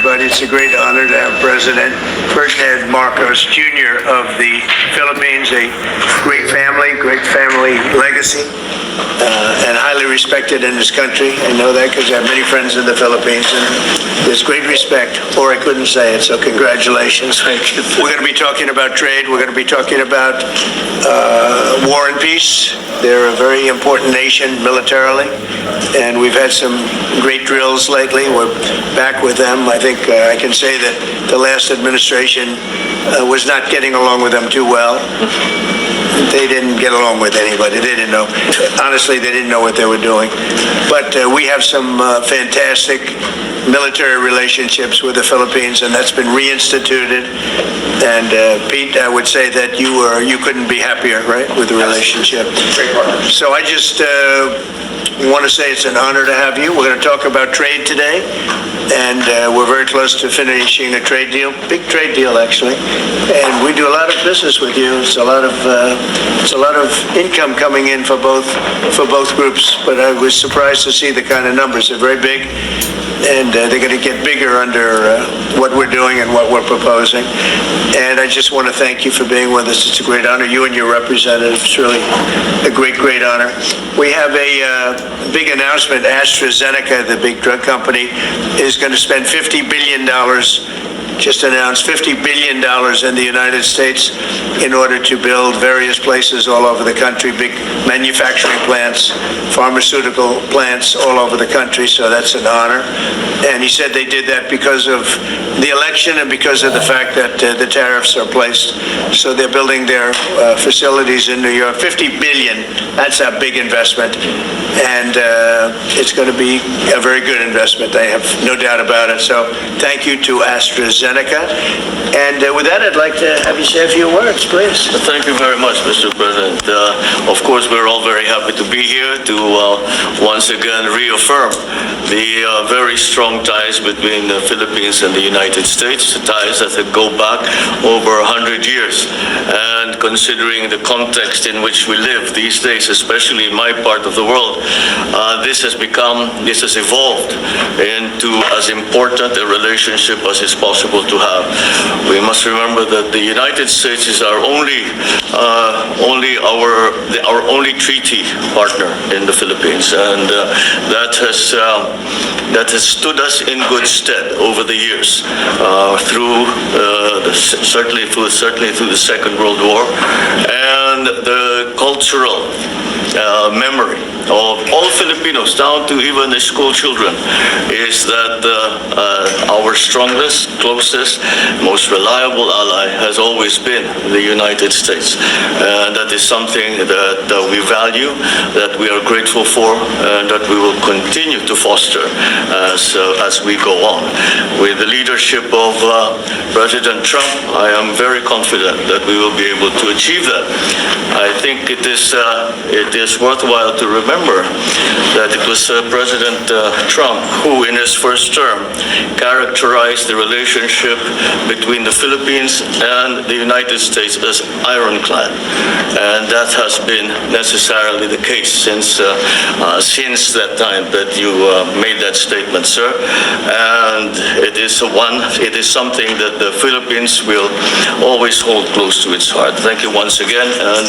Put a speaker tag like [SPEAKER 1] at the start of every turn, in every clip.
[SPEAKER 1] everybody. It's a great honor to have President Ferdinand Marcos Jr. of the Philippines, a great family legacy, and highly respected in this country. I know that because I have many friends in the Philippines, and there's great respect, or I couldn't say it, so congratulations.
[SPEAKER 2] Thank you.
[SPEAKER 1] We're going to be talking about trade. We're going to be talking about war and peace. They're a very important nation militarily, and we've had some great drills lately. We're back with them. I think I can say that the last administration was not getting along with them too well. They didn't get along with anybody. They didn't know. Honestly, they didn't know what they were doing. But we have some fantastic military relationships with the Philippines, and that's been reinstituted. And Pete, I would say that you couldn't be happier, right, with the relationship.
[SPEAKER 2] Great partner.
[SPEAKER 1] So I just want to say it's an honor to have you. We're going to talk about trade today, and we're very close to finishing a trade deal, big trade deal actually. And we do a lot of business with you. It's a lot of income coming in for both groups. But I was surprised to see the kind of numbers. They're very big, and they're going to get bigger under what we're doing and what we're proposing. And I just want to thank you for being with us. It's a great honor. You and your representative. It's really a great honor. We have a big announcement. AstraZeneca, the big drug company, is going to spend $50 billion, just announced $50 billion in the United States in order to build various places all over the country, big manufacturing plants, pharmaceutical plants all over the country, so that's an honor. And he said they did that because of the election and because of the fact that the tariffs are placed. So they're building their facilities in New York. $50 billion, that's a big investment. And it's going to be a very good investment. I have no doubt about it. So thank you to AstraZeneca. And with that, I'd like to have you say a few words, please.
[SPEAKER 2] Thank you very much, Mr. President. Of course, we're all very happy to be here to once again reaffirm the very strong ties between the Philippines and the United States, ties that go back over 100 years. And considering the context in which we live these days, especially in my part of the world, this has evolved into as important a relationship as is possible to have. We must remember that the United States is our only treaty partner in the Philippines, and that has stood us in good stead over the years, certainly through the Second World War, and the cultural memory of all Filipinos, down to even the school children, is that our strongest, closest, most reliable ally has always been the United States. And that is something that we value, that we are grateful for, and that we will continue to foster as we go on. With the leadership of President Trump, I am very confident that we will be able to achieve that. I think it is worthwhile to remember that it was President Trump who, in his first term, characterized the relationship between the Philippines and the United States as ironclad, and that has been necessarily the case since that time that you made that statement, sir. And it is something that the Philippines will always hold close to its heart. Thank you once again, and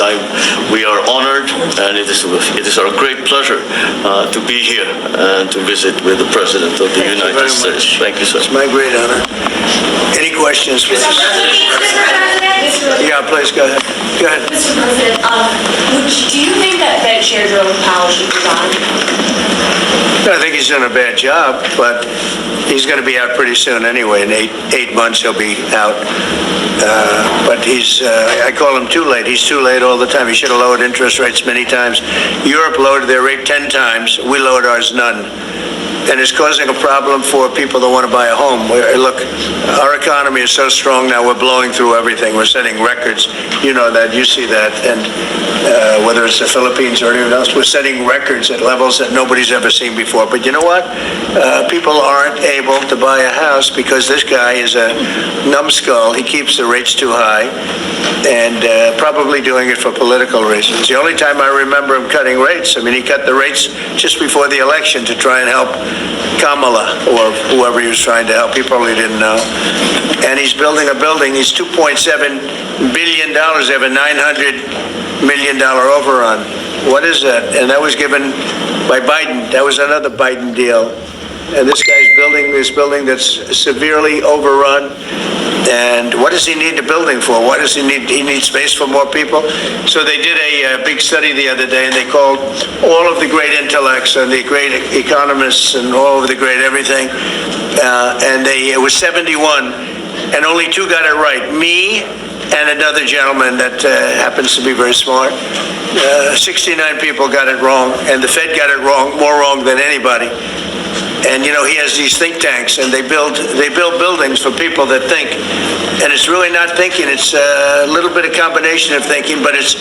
[SPEAKER 2] we are honored, and it is our great pleasure to be here and to visit with the President of the United States. Thank you, sir.
[SPEAKER 1] It's my great honor. Any questions, please?
[SPEAKER 3] Mr. President,
[SPEAKER 1] Yeah, please, go ahead. Go ahead.
[SPEAKER 3] Mr. President, do you think that shared drilling power should be gone?
[SPEAKER 1] I think he's done a bad job, but he's going to be out pretty soon anyway. In eight months, he'll be out. But I call him too late. He's too late all the time. He should have lowered interest rates many times. Europe lowered their rate 10 times. We lowered ours none. And it's causing a problem for people that want to buy a home. Look, our economy is so strong now, we're blowing through everything. We're setting records. You know that, you see that. And whether it's the Philippines or anyone else, we're setting records at levels that nobody's ever seen before. But you know what? People aren't able to buy a house because this guy is a numbskull. He keeps the rates too high, and probably doing it for political reasons. The only time I remember him cutting rates, I mean, he cut the rates just before the election to try and help Kamala, or whoever he was trying to help. He probably didn't know. And he's building a building. He's $2.7 billion. They have a $900 million overrun. What is that? And that was given by Biden. That was another Biden deal. And this guy's building this building that's severely overrun. And what does he need the building for? What does he need? He needs space for more people. So they did a big study the other day, and they called all of the great intellects and the great economists and all of the great everything. And it was 71, and only 2 got it right. Me and another gentleman that happens to be very smart. 69 people got it wrong, and the Fed got it wrong, more wrong than anybody. And he has these think tanks, and they build buildings for people that think. And it's really not thinking; it's a little bit of combination of thinking, but it's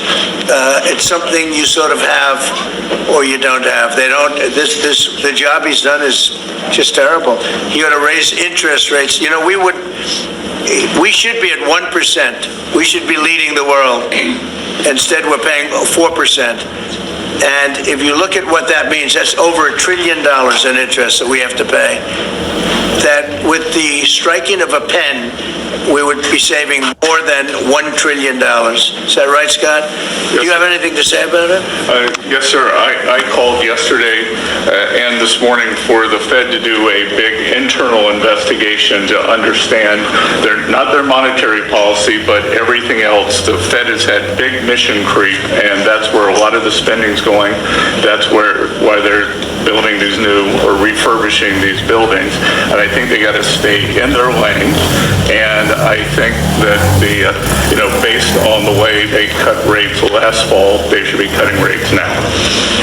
[SPEAKER 1] something you sort of have or you don't have. They don't. The job he's done is just terrible. He ought to raise interest rates. We should be at 1%. We should be leading the world. Instead, we're paying 4%. And if you look at what that means, that's over $1 trillion in interest that we have to pay. That with the striking of a pen, we would be saving more than $1 trillion. Is that right, Scott?
[SPEAKER 4] Yes.
[SPEAKER 1] Do you have anything to say about it?
[SPEAKER 4] Yes, sir. I called yesterday and this morning for the Fed to do a big internal investigation to understand not their monetary policy, but everything else. The Fed has had big mission creep, and that's where a lot of the spending's going. That's why they're building these new or refurbishing these buildings. And I think they got to stay in their lane. And I think that based on the way they cut rates last fall, they should be cutting rates now.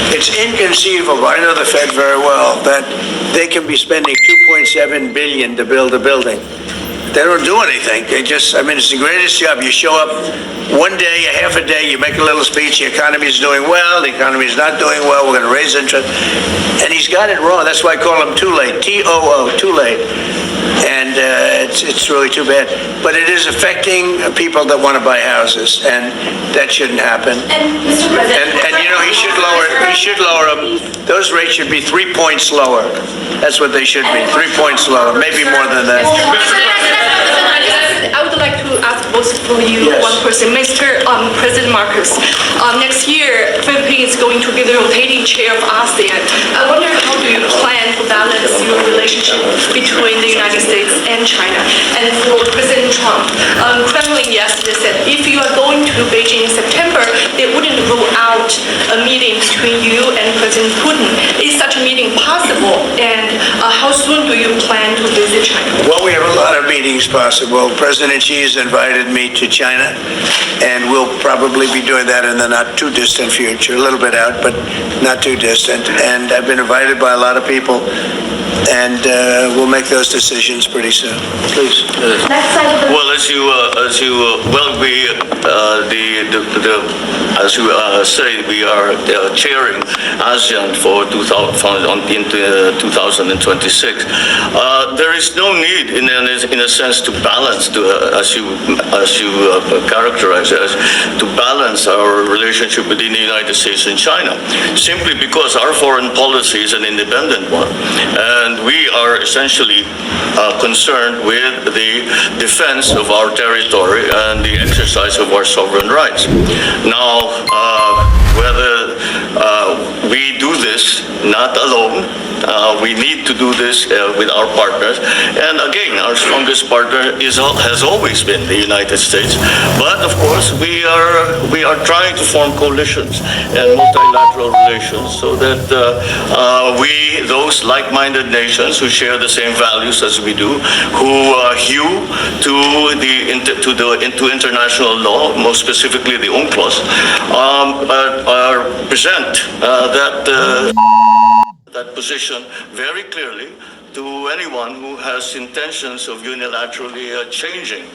[SPEAKER 1] It's inconceivable. I know the Fed very well that they can be spending $2.7 billion to build a building. They don't do anything. It's the greatest job. You show up one day, a half a day, you make a little speech, the economy's doing well, the economy's not doing well, we're going to raise interest. And he's got it wrong. That's why I call him too late, T-O-O, too late. And it's really too bad. But it is affecting people that want to buy houses, and that shouldn't happen.
[SPEAKER 3] And Mr. President,
[SPEAKER 1] And he should lower them. Those rates should be 3 points lower. That's what they should be, 3 points lower, maybe more than that.
[SPEAKER 5] I would like to ask both for you,
[SPEAKER 1] Yes.
[SPEAKER 5] one person. Mr. President Marcos, next year, Philippines is going to be the rotating chair of ASEAN. I wonder how do you plan to balance your relationship between the United States and China? And for President Trump, Kremlin yesterday said if you are going to Beijing in September, they wouldn't rule out a meeting between you and President Putin. Is such a meeting possible? And how soon do you plan to visit China?
[SPEAKER 1] Well, we have a lot of meetings possible. President Xi has invited me to China, and we'll probably be doing that in the not too distant future, a little bit out, but not too distant. And I've been invited by a lot of people, and we'll make those decisions pretty soon. Please.
[SPEAKER 3] next side of the
[SPEAKER 2] Well, as you say, we are chairing ASEAN for 2026. There is no need, in a sense, to balance, as you characterize it, to balance our relationship within the United States and China, simply because our foreign policy is an independent one, and we are essentially concerned with the defense of our territory and the exercise of our sovereign rights. Now, whether we do this not alone, we need to do this with our partners. And again, our strongest partner has always been the United States. But of course, we are trying to form coalitions and multilateral relations so that those like-minded nations who share the same values as we do, who hew to international law, most specifically the UNCLOS, present that position very clearly to anyone who has intentions of unilaterally changing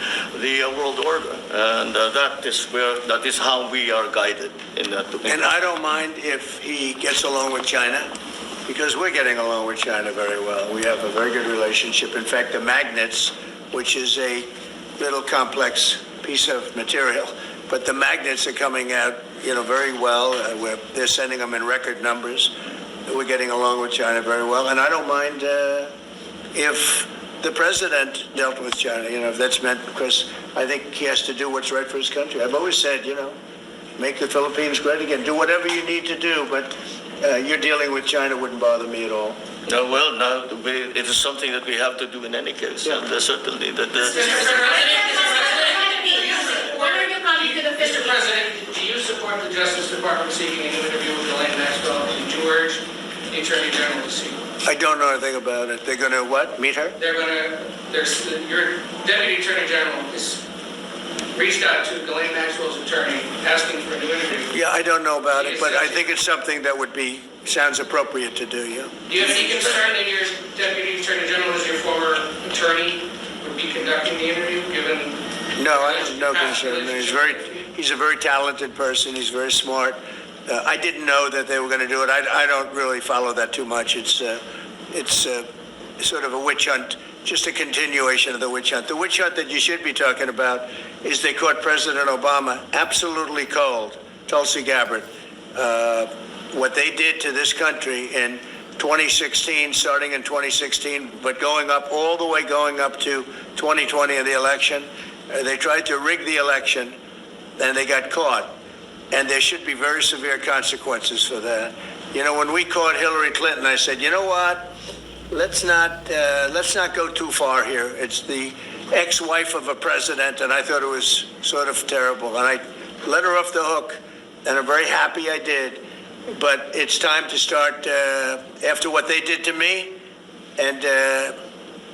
[SPEAKER 2] the world order, and that is how we are guided in that.
[SPEAKER 1] And I don't mind if he gets along with China, because we're getting along with China very well. We have a very good relationship. In fact, the magnets, which is a little complex piece of material, but the magnets are coming out, very well. They're sending them in record numbers. we're getting along with China very well, and I don't mind if the president dealt with China, if that's meant, because I think he has to do what's right for his country. I've always said, make the Philippines great again. Do whatever you need to do, but you're dealing with China wouldn't bother me at all.
[SPEAKER 2] No, well, now it is something that we have to do in any case.
[SPEAKER 1] Yeah.
[SPEAKER 2] And certainly that.
[SPEAKER 6] Mr. President, do you support the Justice Department seeking an interview with Ghislaine Maxwell? Did you urge the Attorney General to seek?
[SPEAKER 1] I don't know anything about it. They're going to what? Meet her?
[SPEAKER 6] Your Deputy Attorney General has reached out to Ghislaine Maxwell's attorney asking for a new interview.
[SPEAKER 1] Yeah, I don't know about it, but I think it's something that sounds appropriate to do, yeah.
[SPEAKER 6] Do you have any concern that your Deputy Attorney General, as your former attorney, would be conducting the interview, given...
[SPEAKER 1] No, I have no concern. He's a very talented person. He's very smart. I didn't know that they were going to do it. I don't really follow that too much. It's sort of a witch hunt, just a continuation of the witch hunt. The witch hunt that you should be talking about is they caught President Obama absolutely cold, Tulsi Gabbard. What they did to this country in 2016, starting in 2016, but going up to 2020 in the election, they tried to rig the election, and they got caught. And there should be very severe consequences for that. When we caught Hillary Clinton, I said, you know what? Let's not go too far here. It's the ex-wife of a president, and I thought it was sort of terrible. And I let her off the hook, and I'm very happy I did. But it's time to start, after what they did to me, and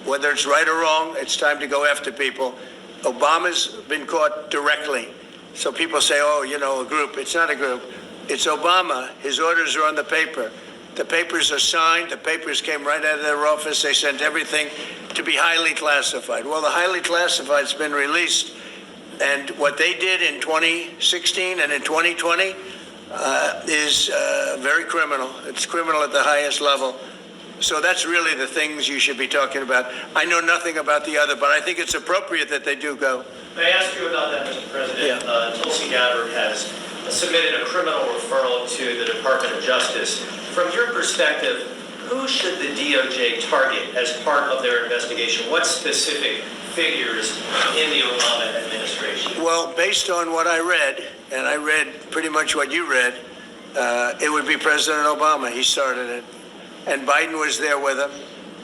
[SPEAKER 1] whether it's right or wrong, it's time to go after people. Obama's been caught directly. So people say, a group. It's not a group. It's Obama. His orders are on the paper. The papers are signed. The papers came right out of their office. They sent everything to be highly classified. Well, the highly classified's been released. And what they did in 2016 and in 2020 is very criminal. It's criminal at the highest level. So that's really the things you should be talking about. I know nothing about the other, but I think it's appropriate that they do go.
[SPEAKER 7] May I ask you about that, Mr. President?
[SPEAKER 1] Yeah.
[SPEAKER 7] Tulsi Gabbard has submitted a criminal referral to the Department of Justice. From your perspective, who should the DOJ target as part of their investigation? What specific figures in the Obama administration?
[SPEAKER 1] Well, based on what I read, and I read pretty much what you read, it would be President Obama. He started it. And Biden was there with him,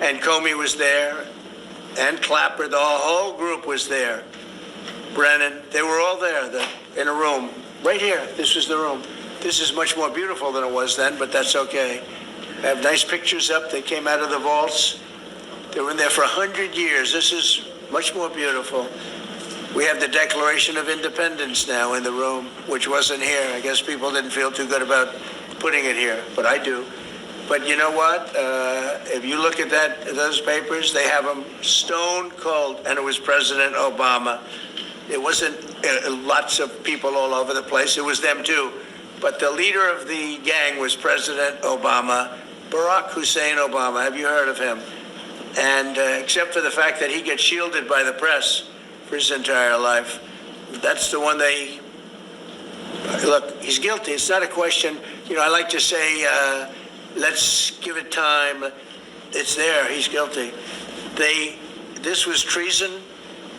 [SPEAKER 1] and Comey was there, and Clapper. The whole group was there. Brennan, they were all there in a room. Right here, this was the room. This is much more beautiful than it was then, but that's okay. I have nice pictures up. They came out of the vaults. They were in there for 100 years. This is much more beautiful. We have the Declaration of Independence now in the room, which wasn't here. I guess people didn't feel too good about putting it here, but I do. But you know what? If you look at those papers, they have them stone cold, and it was President Obama. It wasn't lots of people all over the place. It was them too. But the leader of the gang was President Obama, Barack Hussein Obama. Have you heard of him? And except for the fact that he gets shielded by the press for his entire life, that's the one they... Look, he's guilty. It's not a question. I like to say, let's give it time. It's there. He's guilty. This was treason.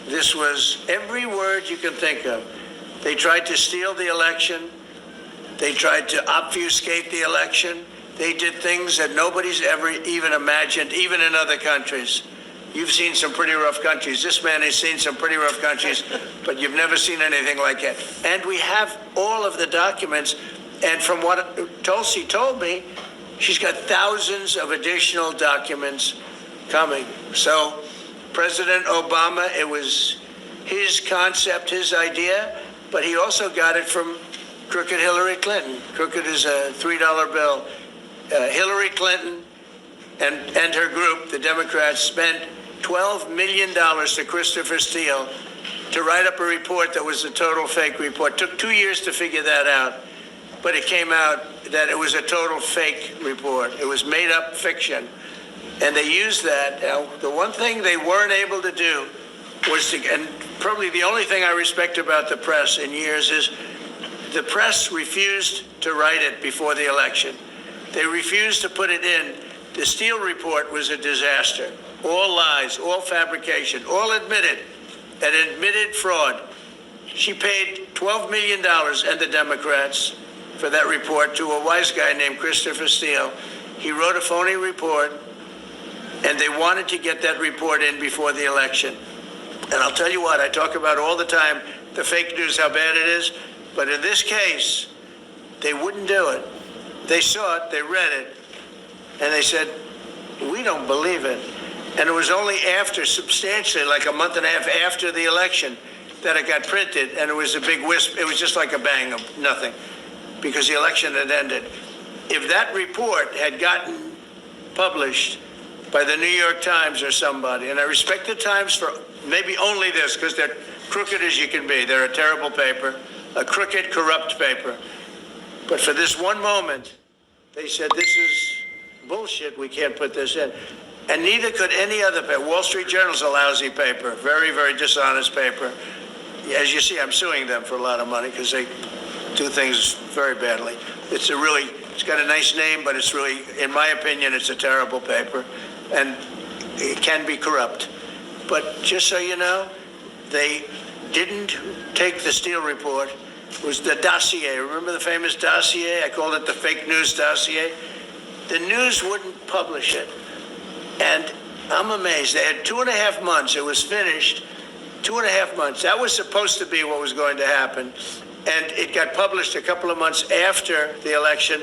[SPEAKER 1] This was every word you can think of. They tried to steal the election. They tried to obfuscate the election. They did things that nobody's ever even imagined, even in other countries. You've seen some pretty rough countries. This man has seen some pretty rough countries, but you've never seen anything like it. And we have all of the documents. And from what Tulsi told me, she's got thousands of additional documents coming. So President Obama, it was his concept, his idea, but he also got it from crooked Hillary Clinton. Crooked is a $3 bill. Hillary Clinton and her group, the Democrats, spent $12 million to Christopher Steele to write up a report that was a total fake report. Took 2 years to figure that out, but it came out that it was a total fake report. It was made up fiction. And they used that. Now, the one thing they weren't able to do was and probably the only thing I respect about the press in years is the press refused to write it before the election. They refused to put it in. The Steele report was a disaster. All lies, all fabrication, all admitted, an admitted fraud. She paid $12 million, and the Democrats, for that report to a wise guy named Christopher Steele. He wrote a phony report, and they wanted to get that report in before the election. And I'll tell you what, I talk about all the time, the fake news, how bad it is. But in this case, they wouldn't do it. They saw it, they read it, and they said, we don't believe it. And it was only after, substantially, like a month and a half after the election, that it got printed, and it was a big wisp. It was just like a bang of nothing, because the election had ended. If that report had gotten published by the New York Times or somebody, and I respect the Times for maybe only this, because they're crooked as you can be. They're a terrible paper, a crooked, corrupt paper. But for this one moment, they said, this is bullshit, we can't put this in. And neither could any other paper. Wall Street Journal's a lousy paper, very, very dishonest paper. As you see, I'm suing them for a lot of money because they do things very badly. It's got a nice name, but it's really, in my opinion, it's a terrible paper. And it can be corrupt. But just so you know, they didn't take the Steele report. It was the dossier. Remember the famous dossier? I called it the fake news dossier. The news wouldn't publish it. And I'm amazed. They had 2.5 months. It was finished. 2.5 months. That was supposed to be what was going to happen. And it got published a couple of months after the election.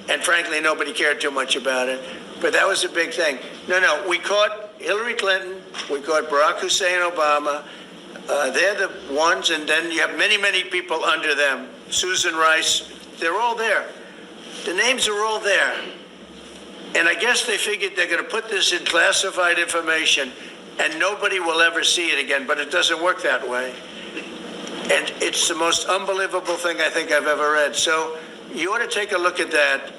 [SPEAKER 1] And frankly, nobody cared too much about it. But that was a big thing. No, we caught Hillary Clinton. We caught Barack Hussein Obama. They're the ones. And then you have many, many people under them. Susan Rice. They're all there. The names are all there. And I guess they figured they're going to put this in classified information and nobody will ever see it again, but it doesn't work that way. And it's the most unbelievable thing I think I've ever read. So you ought to take a look at that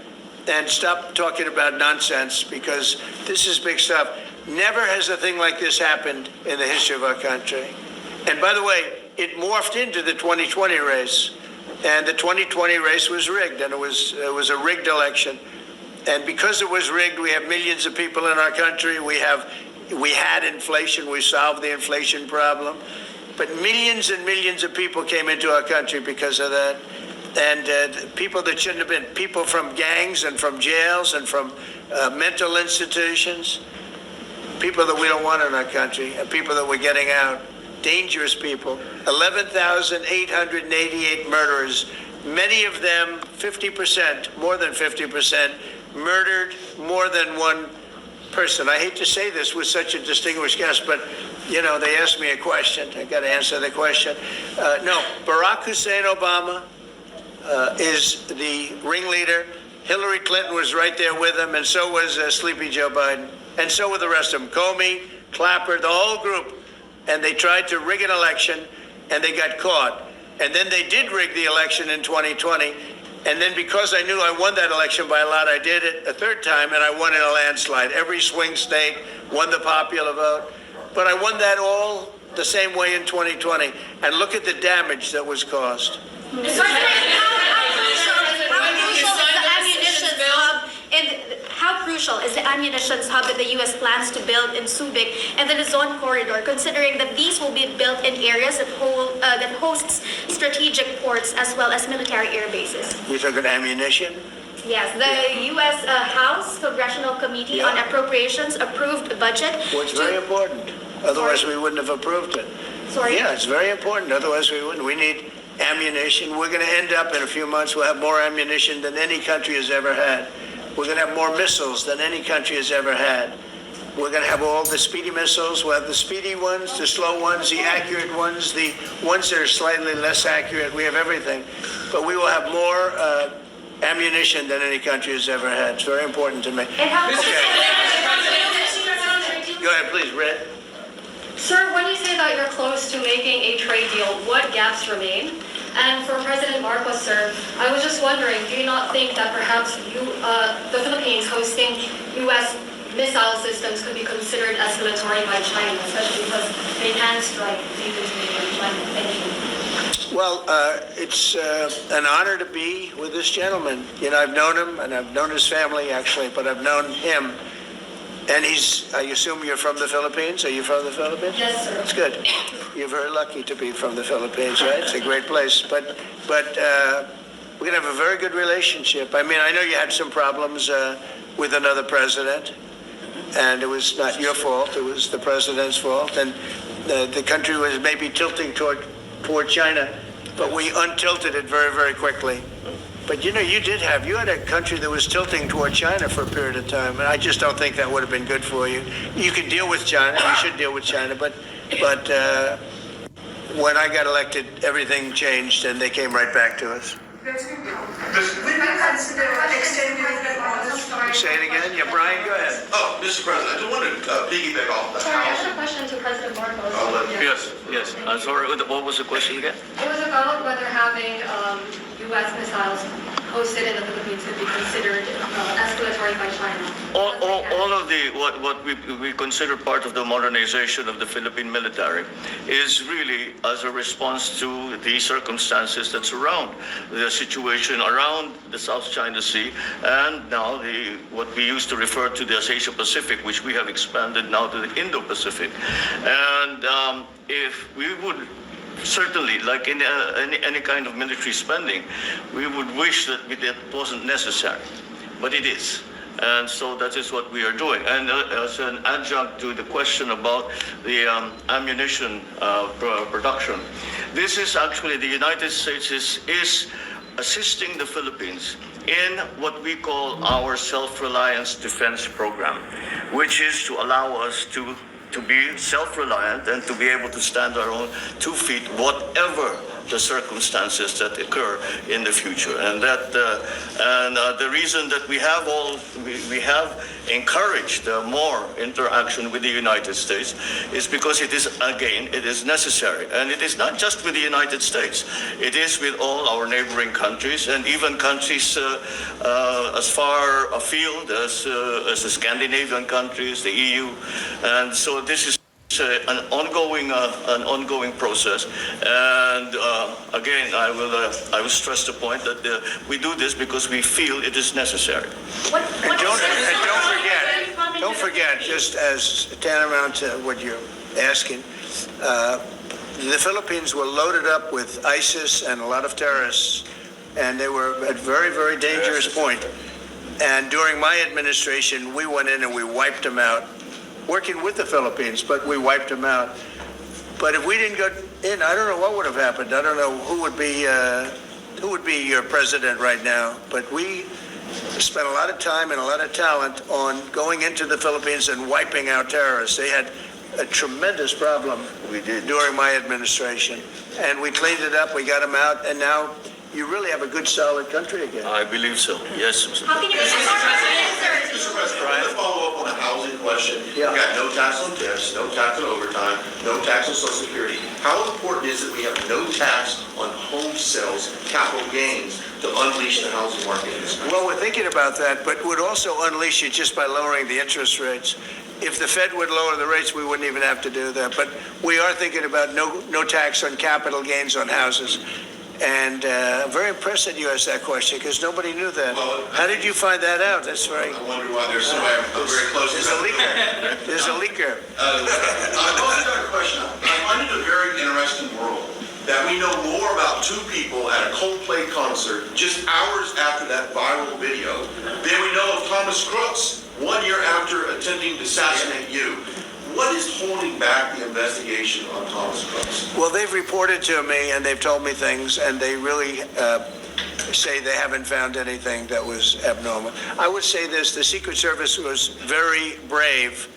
[SPEAKER 1] and stop talking about nonsense, because this is big stuff. Never has a thing like this happened in the history of our country. And by the way, it morphed into the 2020 race. And the 2020 race was rigged, and it was a rigged election. And because it was rigged, we have millions of people in our country. We had inflation. We solved the inflation problem. But millions and millions of people came into our country because of that. And people that shouldn't have been, people from gangs and from jails and from mental institutions, people that we don't want in our country, and people that we're getting out, dangerous people. 11,888 murderers, many of them 50%, more than 50%, murdered more than one person. I hate to say this with such a distinguished guest, but, you know, they asked me a question. I got to answer the question. No, Barack Hussein Obama is the ringleader. Hillary Clinton was right there with him, and so was Sleepy Joe Biden. And so were the rest of them. Comey, Clapper, the whole group. And they tried to rig an election, and they got caught. And then they did rig the election in 2020. And then because I knew I won that election by a lot, I did it a third time, and I won in a landslide. Every swing state won the popular vote. But I won that all the same way in 2020. And look at the damage that was caused.
[SPEAKER 8] How crucial is the ammunition hub that the U.S. plans to build in Subic and the Luzon corridor, considering that these will be built in areas that hosts strategic ports as well as military air bases?
[SPEAKER 1] You're talking ammunition?
[SPEAKER 8] Yes, the U.S. House Congressional Committee on Appropriations approved a budget.
[SPEAKER 1] Well, it's very important. Otherwise, we wouldn't have approved it.
[SPEAKER 8] Sorry?
[SPEAKER 1] Yeah, it's very important. Otherwise, we wouldn't. We need ammunition. We're going to end up in a few months, we'll have more ammunition than any country has ever had. We're going to have more missiles than any country has ever had. We're going to have all the speedy missiles. We'll have the speedy ones, the slow ones, the accurate ones, the ones that are slightly less accurate. We have everything. But we will have more ammunition than any country has ever had. It's very important to me.
[SPEAKER 8] And how
[SPEAKER 1] Go ahead, please, Red.
[SPEAKER 9] Sir, when you say that you're close to making a trade deal, what gaps remain? And for President Marcos, sir, I was just wondering, do you not think that perhaps the Philippines hosting U.S. missile systems could be considered escalatory by China, especially because they can strike deep into China? Thank you.
[SPEAKER 1] Well, it's an honor to be with this gentleman. You know, I've known him, and I've known his family, actually, but I've known him. And I assume you're from the Philippines? Are you from the Philippines?
[SPEAKER 9] Yes, sir.
[SPEAKER 1] That's good. You're very lucky to be from the Philippines, right? It's a great place. But we're going to have a very good relationship. I mean, I know you had some problems with another president, and it was not your fault. It was the president's fault. And the country was maybe tilting toward China, but we untilted it very, very quickly. But you know, you had a country that was tilting toward China for a period of time, and I just don't think that would have been good for you. You can deal with China, you should deal with China, but when I got elected, everything changed, and they came right back to us. Say it again? Yeah, Brian, go ahead.
[SPEAKER 10] Oh, Mr. President, I just wanted to piggyback off the
[SPEAKER 9] Sorry, I
[SPEAKER 10] House.
[SPEAKER 9] have a question to President Marcos.
[SPEAKER 2] Yes. I'm sorry, what was the question again?
[SPEAKER 9] It was about whether having U.S. missiles hosted in the Philippines could be considered escalatory by China.
[SPEAKER 2] All of what we consider part of the modernization of the Philippine military is really as a response to the circumstances that surround the situation around the South China Sea, and now what we used to refer to as Asia Pacific, which we have expanded now to the Indo-Pacific. And if we would certainly, like in any kind of military spending, we would wish that it wasn't necessary, but it is. And so that is what we are doing. And as an adjunct to the question about the ammunition production, this is actually the United States is assisting the Philippines in what we call our self-reliance defense program, which is to allow us to be self-reliant and to be able to stand our own 2 feet, whatever the circumstances that occur in the future. And the reason that we have encouraged more interaction with the United States is because it is necessary. And it is not just with the United States. It is with all our neighboring countries, and even countries as far afield as the Scandinavian countries, the EU. And so this is an ongoing process, and again, I will stress the point that we do this because we feel it is necessary.
[SPEAKER 1] And don't forget, just as tantamount to what you're asking, the Philippines were loaded up with ISIS and a lot of terrorists, and they were at a very, very dangerous point. And during my administration, we went in and we wiped them out, working with the Philippines, but we wiped them out. But if we didn't go in, I don't know what would have happened. I don't know who would be your president right now. But we spent a lot of time and a lot of talent on going into the Philippines and wiping out terrorists. They had a tremendous problem during my administration, and we cleaned it up. We got them out, and now you really have a good, solid country again.
[SPEAKER 2] I believe so. Yes.
[SPEAKER 8] How can you make more
[SPEAKER 10] Mr. President, I want to follow up on the housing question.
[SPEAKER 1] Yeah.
[SPEAKER 10] We've got no tax on tips, no tax on overtime, no tax on Social Security. How important is it we have no tax on home sales, capital gains, to unleash the housing market in this country?
[SPEAKER 1] Well, we're thinking about that, but would also unleash it just by lowering the interest rates. If the Fed would lower the rates, we wouldn't even have to do that. But we are thinking about no tax on capital gains on houses. And I'm very impressed that you asked that question, because nobody knew that.
[SPEAKER 10] Well,
[SPEAKER 1] How did you find that out? That's very...
[SPEAKER 10] I wonder why there's somebody I'm very close to.
[SPEAKER 1] There's a leaker. There's a leaker.
[SPEAKER 10] I've also got a question. I find it a very interesting world that we know more about two people at a Coldplay concert just hours after that viral video than we know of Thomas Crooks 1 year after attempting to assassinate you. What is holding back the investigation on Thomas Crooks?
[SPEAKER 1] Well, they've reported to me, and they've told me things, and they really say they haven't found anything that was abnormal. I would say this: the Secret Service was very brave,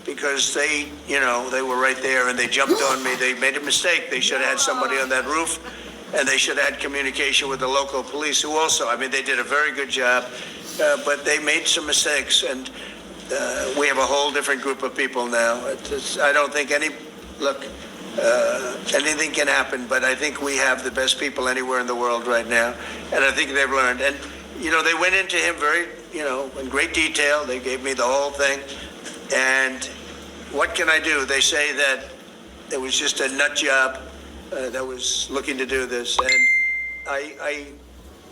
[SPEAKER 1] because they were right there, and they jumped on me. They made a mistake. They should have had somebody on that roof, and they should have had communication with the local police, who also, they did a very good job, but they made some mistakes, and we have a whole different group of people now. I don't think anything can happen, but I think we have the best people anywhere in the world right now, and I think they've learned. And, they went into him very, in great detail. They gave me the whole thing, and what can I do? They say that it was just a nut job, that was looking to do this. And I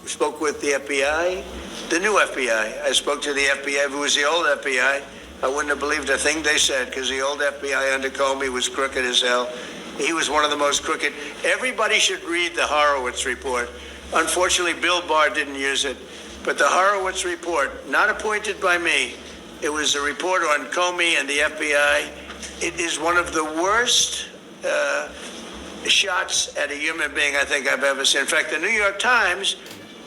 [SPEAKER 1] spoke with the FBI, the new FBI. I spoke to the FBI. If it was the old FBI, I wouldn't have believed a thing they said, because the old FBI under Comey was crooked as hell. He was one of the most crooked. Everybody should read the Horowitz report. Unfortunately, Bill Barr didn't use it. But the Horowitz report, not appointed by me, it was a report on Comey and the FBI. It is one of the worst shots at a human being I think I've ever seen. In fact, the New York Times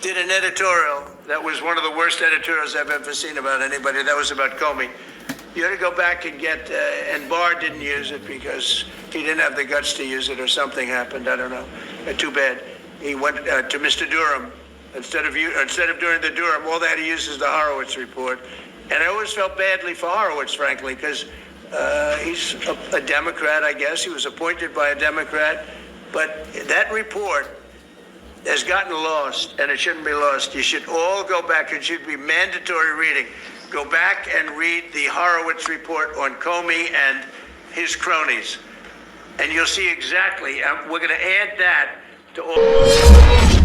[SPEAKER 1] did an editorial that was one of the worst editorials I've ever seen about anybody. That was about Comey. You ought to go back and get, and Barr didn't use it because he didn't have the guts to use it, or something happened, I don't know. Too bad. He went to Mr. Durham. Instead of doing the Durham, all they had to use is the Horowitz report. And I always felt badly for Horowitz, frankly, because he's a Democrat, I guess. He was appointed by a Democrat. But that report has gotten lost, and it shouldn't be lost. You should all go back. It should be mandatory reading. Go back and read the Horowitz report on Comey and his cronies. And you'll see exactly, we're going to add that to all.